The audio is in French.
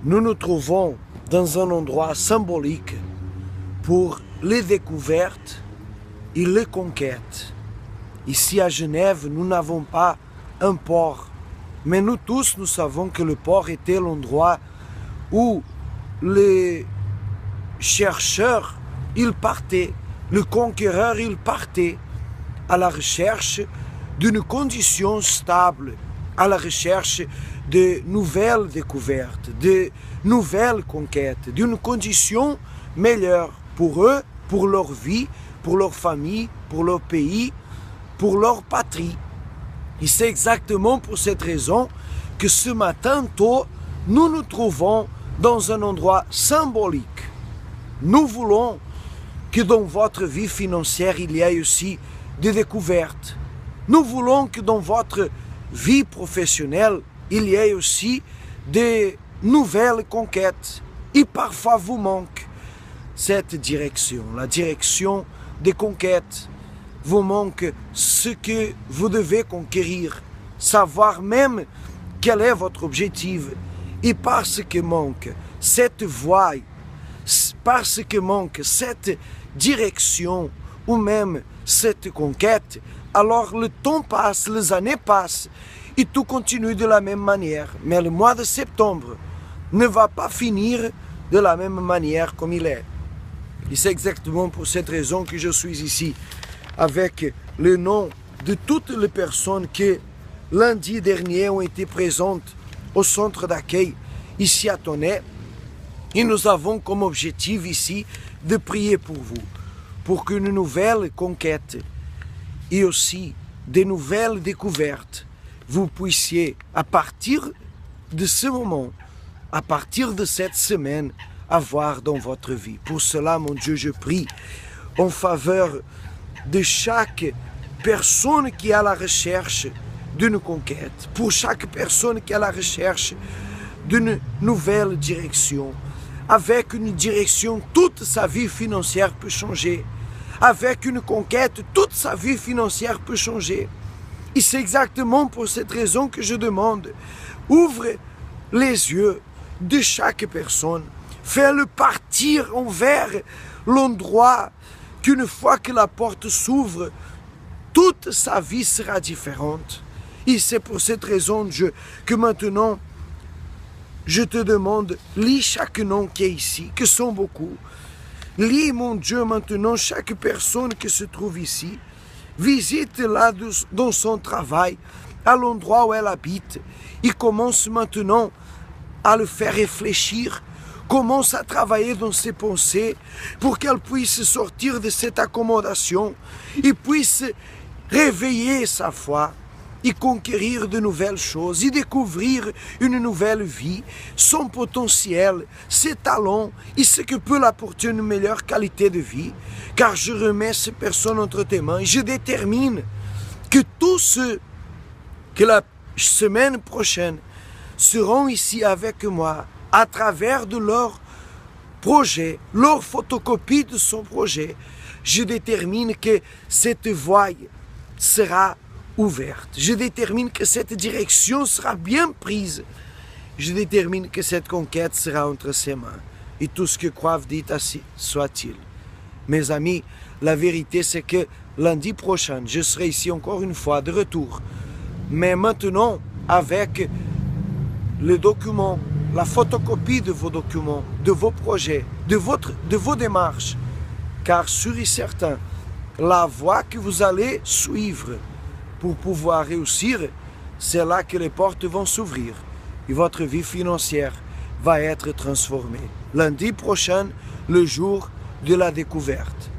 Nous nous trouvons dans un endroit symbolique pour les découvertes et les conquêtes. Ici à Genève, nous n'avons pas un port, mais nous tous, nous savons que le port était l'endroit où les chercheurs, ils partaient, le conquéreur, il partait à la recherche d'une condition stable, à la recherche de nouvelles découvertes, de nouvelles conquêtes, d'une condition meilleure pour eux, pour leur vie, pour leur famille, pour leur pays, pour leur patrie. Et c'est exactement pour cette raison que ce matin tôt, nous nous trouvons dans un endroit symbolique. Nous voulons que dans votre vie financière, il y ait aussi des découvertes. Nous voulons que dans votre vie professionnelle, il y ait aussi des nouvelles conquêtes. Et parfois vous manque cette direction, la direction des conquêtes. Vous manque ce que vous devez conquérir, savoir même quel est votre objectif. Et parce que manque cette voie, parce que manque cette direction ou même cette conquête, alors le temps passe, les années passent et tout continue de la même manière. Mais le mois de septembre ne va pas finir de la même manière comme il est. Et c'est exactement pour cette raison que je suis ici avec le nom de toutes les personnes qui lundi dernier ont été présentes au centre d'accueil ici à Tonnet. Et nous avons comme objectif ici de prier pour vous, pour qu'une nouvelle conquête et aussi des nouvelles découvertes, vous puissiez, à partir de ce moment, à partir de cette semaine, avoir dans votre vie. Pour cela, mon Dieu, je prie en faveur de chaque personne qui est à la recherche d'une conquête, pour chaque personne qui est à la recherche d'une nouvelle direction. Avec une direction, toute sa vie financière peut changer. Avec une conquête, toute sa vie financière peut changer. Et c'est exactement pour cette raison que je demande, ouvre les yeux de chaque personne, fais-le partir envers l'endroit qu'une fois que la porte s'ouvre, toute sa vie sera différente. Et c'est pour cette raison, Dieu, que maintenant, je te demande, lis chaque nom qui est ici, que sont beaucoup. Lis, mon Dieu, maintenant chaque personne qui se trouve ici. Visite-la dans son travail, à l'endroit où elle habite. Et commence maintenant à le faire réfléchir. Commence à travailler dans ses pensées pour qu'elle puisse sortir de cette accommodation et puisse réveiller sa foi et conquérir de nouvelles choses, et découvrir une nouvelle vie, son potentiel, ses talents, et ce que peut l'apporter une meilleure qualité de vie. Car je remets ces personnes entre tes mains et je détermine que tous ceux que la semaine prochaine seront ici avec moi à travers de leur projet, leur photocopie de son projet, je détermine que cette voie sera ouverte. Je détermine que cette direction sera bien prise. Je détermine que cette conquête sera entre ses mains. Et tout ce que croivent dit ainsi soit-il. Mes amis, la vérité c'est que lundi prochain, je serai ici encore une fois de retour. Mais maintenant, avec le document, la photocopie de vos documents, de vos projets, de vos démarches. Car sûr et certain, la voie que vous allez suivre pour pouvoir réussir, c'est là que les portes vont s'ouvrir et votre vie financière va être transformée. Lundi prochain, le jour de la découverte.